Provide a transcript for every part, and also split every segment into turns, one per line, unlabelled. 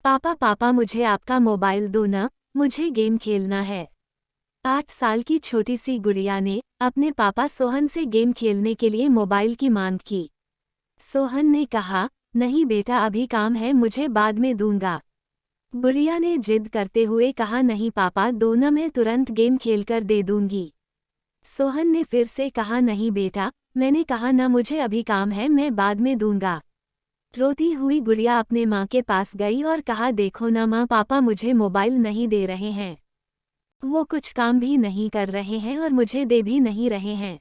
पापा पापा मुझे आपका मोबाइल दो ना, मुझे गेम खेलना है। 8 साल की छोटी सी गुड़िया ने अपने पापा सोहन से गेम खेलने के लिए मोबाइल की मांग की। सोहन ने कहा, नहीं बेटा अभी काम है, मुझे बाद में दूंगा। गुड़िया ने जिद करते हुए कहा, नहीं पापा दो ना, मैं तुरंत गेम खेलकर दे दूंगी। सोहन ने फिर से कहा, नहीं बेटा, मैंने कहा ना, मुझे अभी काम है, मैं बाद में दूंगा। रोती हुई गुड़िया अपने माँ के पास गई और कहा, देखो ना माँ, पापा मुझे मोबाइल नहीं दे रहे हैं। वो कुछ काम भी नहीं कर रहे हैं और मुझे दे भी नहीं रहे हैं।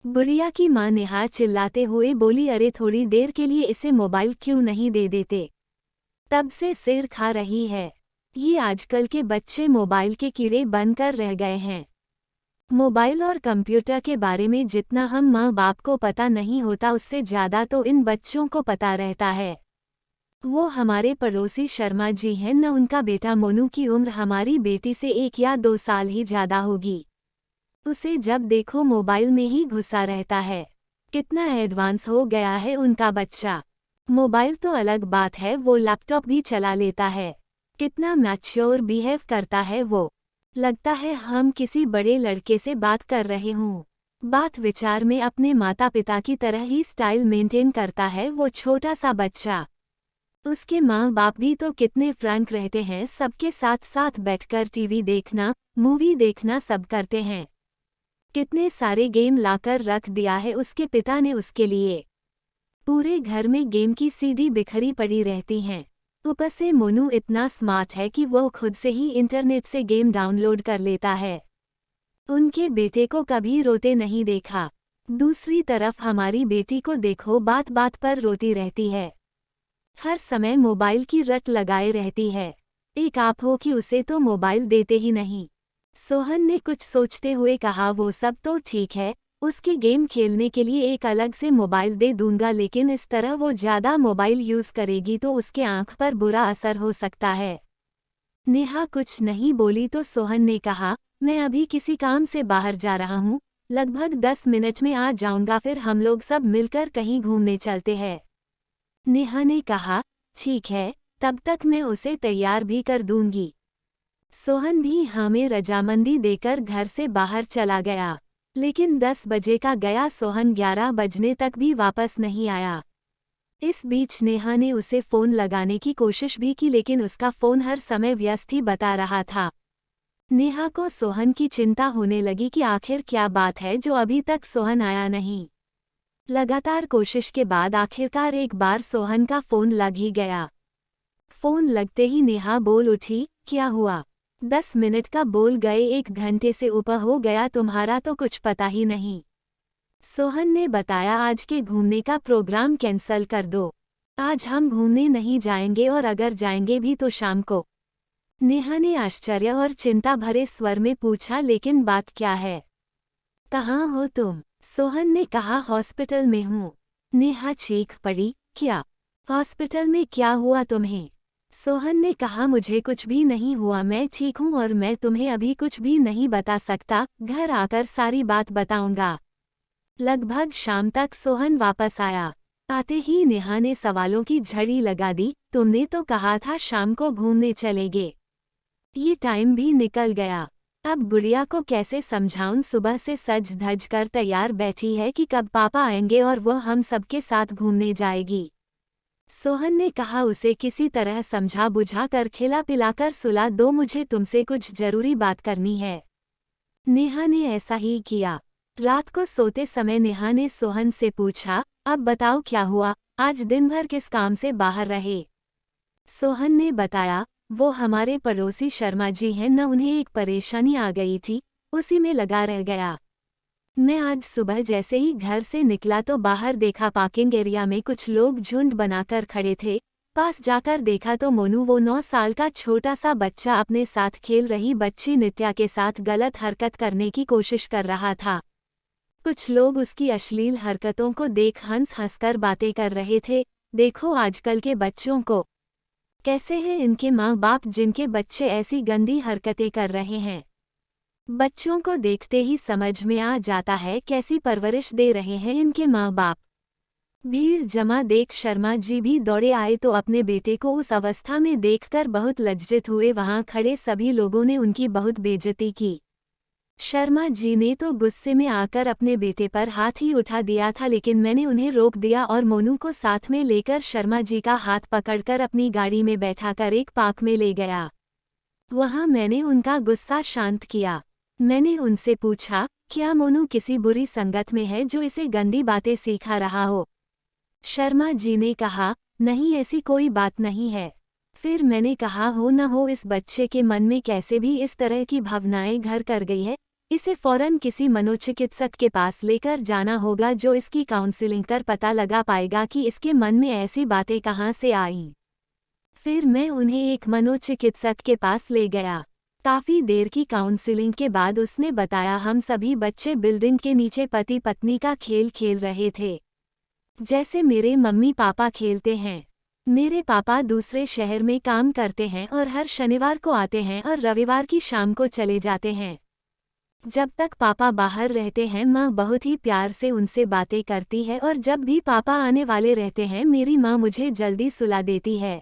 गुड़िया की माँ नेहा चिल्लाते हुए बोली, अरे थोड़ी देर के लिए इसे मोबाइल क्यों नहीं दे देते? तब से सिर खा रही है। ये आजकल के बच्चे मोबाइल के कीड़े बनकर रह गए हैं। मोबाइल और कंप्यूटर के बारे में जितना हम माँ बाप को पता नहीं होता, उससे ज़्यादा तो इन बच्चों को पता रहता है। वो हमारे पड़ोसी शर्मा जी हैं न, उनका बेटा मोनू की उम्र हमारी बेटी से 1 या 2 साल ही ज़्यादा होगी। उसे जब देखो मोबाइल में ही घुसा रहता है। कितना एडवांस हो गया है उनका बच्चा। मोबाइल तो अलग बात है, वो लैपटॉप भी चला लेता है। कितना मैच्योर बिहेव करता है वो। लगता है हम किसी बड़े लड़के से बात कर रहे हों। बात विचार में अपने माता पिता की तरह ही स्टाइल मेंटेन करता है वो छोटा सा बच्चा। उसके माँ बाप भी तो कितने फ्रैंक रहते हैं, सबके साथ साथ बैठकर टीवी देखना, मूवी देखना सब करते हैं। कितने सारे गेम लाकर रख दिया है उसके पिता ने उसके लिए। पूरे घर में गेम की सीडी बिखरी पड़ी रहती हैं। ऊपर से मोनू इतना स्मार्ट है कि वो खुद से ही इंटरनेट से गेम डाउनलोड कर लेता है। उनके बेटे को कभी रोते नहीं देखा। दूसरी तरफ हमारी बेटी को देखो, बात बात पर रोती रहती है। हर समय मोबाइल की रट लगाए रहती है। एक आप हो कि उसे तो मोबाइल देते ही नहीं। सोहन ने कुछ सोचते हुए कहा, वो सब तो ठीक है, उसके गेम खेलने के लिए एक अलग से मोबाइल दे दूंगा, लेकिन इस तरह वो ज़्यादा मोबाइल यूज़ करेगी तो उसके आंख पर बुरा असर हो सकता है। नेहा कुछ नहीं बोली तो सोहन ने कहा, मैं अभी किसी काम से बाहर जा रहा हूँ, लगभग 10 मिनट में आ जाऊंगा, फिर हम लोग सब मिलकर कहीं घूमने चलते हैं। नेहा ने कहा, ठीक है, तब तक मैं उसे तैयार भी कर दूंगी। सोहन भी हाँ में रजामंदी देकर घर से बाहर चला गया। लेकिन 10 बजे का गया सोहन 11 बजने तक भी वापस नहीं आया। इस बीच नेहा ने उसे फ़ोन लगाने की कोशिश भी की, लेकिन उसका फ़ोन हर समय व्यस्त ही बता रहा था। नेहा को सोहन की चिंता होने लगी कि आखिर क्या बात है जो अभी तक सोहन आया नहीं। लगातार कोशिश के बाद आखिरकार एक बार सोहन का फ़ोन लग ही गया। फ़ोन लगते ही नेहा बोल उठी, क्या हुआ? 10 मिनट का बोल गए, 1 घंटे से ऊपर हो गया, तुम्हारा तो कुछ पता ही नहीं। सोहन ने बताया, आज के घूमने का प्रोग्राम कैंसल कर दो। आज हम घूमने नहीं जाएंगे, और अगर जाएंगे भी तो शाम को। नेहा ने आश्चर्य और चिंता भरे स्वर में पूछा, लेकिन बात क्या है? कहाँ हो तुम? सोहन ने कहा, हॉस्पिटल में हूँ। नेहा चीख पड़ी, क्या? हॉस्पिटल में क्या हुआ तुम्हें? सोहन ने कहा, मुझे कुछ भी नहीं हुआ, मैं ठीक हूँ और मैं तुम्हें अभी कुछ भी नहीं बता सकता, घर आकर सारी बात बताऊंगा। लगभग शाम तक सोहन वापस आया। आते ही नेहा ने सवालों की झड़ी लगा दी, तुमने तो कहा था शाम को घूमने चलेंगे। ये टाइम भी निकल गया। अब गुड़िया को कैसे समझाऊं, सुबह से सज धज कर तैयार बैठी है कि कब पापा आएंगे और वह हम सबके साथ घूमने जाएगी। सोहन ने कहा, उसे किसी तरह समझा बुझा कर खिला पिलाकर सुला दो, मुझे तुमसे कुछ जरूरी बात करनी है। नेहा ने ऐसा ही किया। रात को सोते समय नेहा ने सोहन से पूछा, अब बताओ क्या हुआ, आज दिन भर किस काम से बाहर रहे? सोहन ने बताया, वो हमारे पड़ोसी शर्मा जी हैं न, उन्हें एक परेशानी आ गई थी, उसी में लगा रह गया। मैं आज सुबह जैसे ही घर से निकला तो बाहर देखा पार्किंग एरिया में कुछ लोग झुंड बनाकर खड़े थे। पास जाकर देखा तो मोनू, वो 9 साल का छोटा सा बच्चा, अपने साथ खेल रही बच्ची नित्या के साथ गलत हरकत करने की कोशिश कर रहा था। कुछ लोग उसकी अश्लील हरकतों को देख हंस हंसकर बातें कर रहे थे। देखो आजकल के बच्चों को, कैसे हैं इनके माँ बाप जिनके बच्चे ऐसी गंदी हरकतें कर रहे हैं। बच्चों को देखते ही समझ में आ जाता है कैसी परवरिश दे रहे हैं इनके माँ बाप। भीड़ जमा देख शर्मा जी भी दौड़े आए तो अपने बेटे को उस अवस्था में देखकर बहुत लज्जित हुए। वहां खड़े सभी लोगों ने उनकी बहुत बेइज्जती की। शर्मा जी ने तो गुस्से में आकर अपने बेटे पर हाथ ही उठा दिया था, लेकिन मैंने उन्हें रोक दिया और मोनू को साथ में लेकर शर्मा जी का हाथ पकड़कर अपनी गाड़ी में बैठाकर एक पार्क में ले गया। वहां मैंने उनका गुस्सा शांत किया। मैंने उनसे पूछा, क्या मोनू किसी बुरी संगत में है जो इसे गंदी बातें सिखा रहा हो? शर्मा जी ने कहा, नहीं ऐसी कोई बात नहीं है। फिर मैंने कहा, हो न हो इस बच्चे के मन में कैसे भी इस तरह की भावनाएं घर कर गई है, इसे फौरन किसी मनोचिकित्सक के पास लेकर जाना होगा जो इसकी काउंसलिंग कर पता लगा पाएगा कि इसके मन में ऐसी बातें कहाँ से आईं। फिर मैं उन्हें एक मनोचिकित्सक के पास ले गया। काफ़ी देर की काउंसलिंग के बाद उसने बताया, हम सभी बच्चे बिल्डिंग के नीचे पति पत्नी का खेल खेल रहे थे, जैसे मेरे मम्मी पापा खेलते हैं। मेरे पापा दूसरे शहर में काम करते हैं और हर शनिवार को आते हैं और रविवार की शाम को चले जाते हैं। जब तक पापा बाहर रहते हैं माँ बहुत ही प्यार से उनसे बातें करती है और जब भी पापा आने वाले रहते हैं मेरी माँ मुझे जल्दी सुला देती है।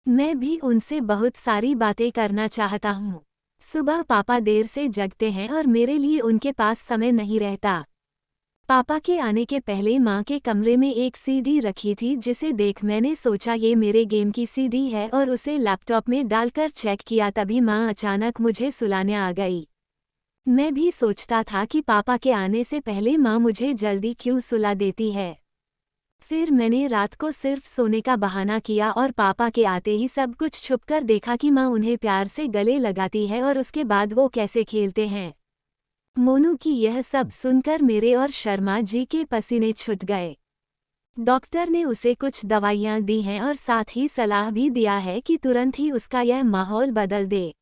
मैं भी उनसे बहुत सारी बातें करना चाहता हूँ। सुबह पापा देर से जगते हैं और मेरे लिए उनके पास समय नहीं रहता। पापा के आने के पहले माँ के कमरे में एक सीडी रखी थी, जिसे देख मैंने सोचा ये मेरे गेम की सीडी है और उसे लैपटॉप में डालकर चेक किया। तभी माँ अचानक मुझे सुलाने आ गई। मैं भी सोचता था कि पापा के आने से पहले माँ मुझे जल्दी क्यों सुला देती है। फिर मैंने रात को सिर्फ सोने का बहाना किया और पापा के आते ही सब कुछ छुपकर देखा कि माँ उन्हें प्यार से गले लगाती है और उसके बाद वो कैसे खेलते हैं। मोनू की यह सब सुनकर मेरे और शर्मा जी के पसीने छूट गए। डॉक्टर ने उसे कुछ दवाइयाँ दी हैं और साथ ही सलाह भी दिया है कि तुरंत ही उसका यह माहौल बदल दे।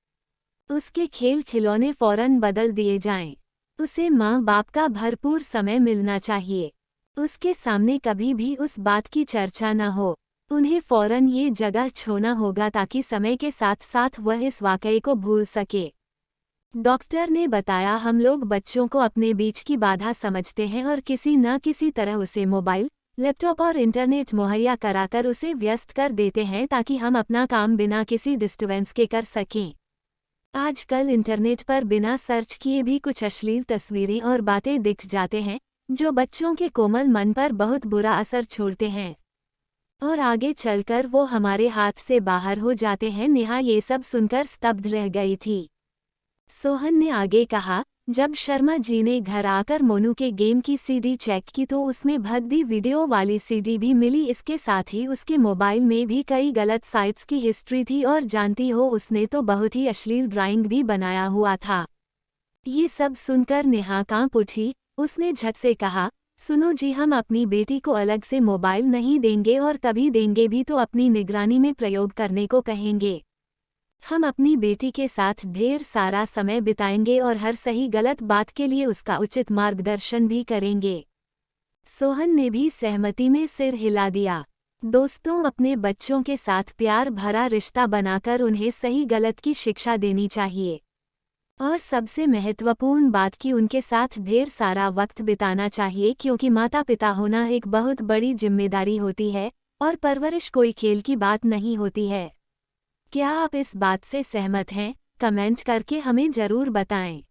उसके खेल खिलौने फौरन बदल दिए जाएं। उसे माँ बाप का भरपूर समय मिलना चाहिए। उसके सामने कभी भी उस बात की चर्चा न हो। उन्हें फौरन ये जगह छोड़ना होगा ताकि समय के साथ साथ वह इस वाकये को भूल सके। डॉक्टर ने बताया, हम लोग बच्चों को अपने बीच की बाधा समझते हैं और किसी न किसी तरह उसे मोबाइल, लैपटॉप और इंटरनेट मुहैया कराकर उसे व्यस्त कर देते हैं ताकि हम अपना काम बिना किसी डिस्टर्बेंस के कर सकें। आजकल इंटरनेट पर बिना सर्च किए भी कुछ अश्लील तस्वीरें और बातें दिख जाते हैं जो बच्चों के कोमल मन पर बहुत बुरा असर छोड़ते हैं और आगे चलकर वो हमारे हाथ से बाहर हो जाते हैं। नेहा ये सब सुनकर स्तब्ध रह गई थी। सोहन ने आगे कहा, जब शर्मा जी ने घर आकर मोनू के गेम की सीडी चेक की तो उसमें भद्दी वीडियो वाली सीडी भी मिली। इसके साथ ही उसके मोबाइल में भी कई गलत साइट्स की हिस्ट्री थी और जानती हो उसने तो बहुत ही अश्लील ड्राइंग भी बनाया हुआ था। ये सब सुनकर नेहा कांप उठी। उसने झट से कहा, सुनो जी, हम अपनी बेटी को अलग से मोबाइल नहीं देंगे और कभी देंगे भी तो अपनी निगरानी में प्रयोग करने को कहेंगे। हम अपनी बेटी के साथ ढेर सारा समय बिताएंगे और हर सही गलत बात के लिए उसका उचित मार्गदर्शन भी करेंगे। सोहन ने भी सहमति में सिर हिला दिया। दोस्तों, अपने बच्चों के साथ प्यार भरा रिश्ता बनाकर उन्हें सही गलत की शिक्षा देनी चाहिए और सबसे महत्वपूर्ण बात कि उनके साथ ढेर सारा वक्त बिताना चाहिए, क्योंकि माता पिता होना एक बहुत बड़ी जिम्मेदारी होती है और परवरिश कोई खेल की बात नहीं होती है। क्या आप इस बात से सहमत हैं? कमेंट करके हमें ज़रूर बताएं।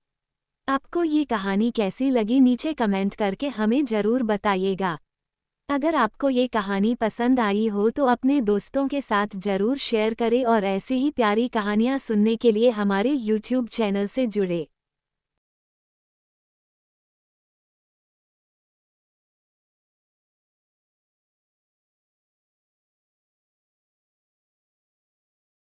आपको ये कहानी कैसी लगी नीचे कमेंट करके हमें ज़रूर बताइएगा। अगर आपको ये कहानी पसंद आई हो तो अपने दोस्तों के साथ ज़रूर शेयर करें और ऐसी ही प्यारी कहानियाँ सुनने के लिए हमारे YouTube चैनल से जुड़े।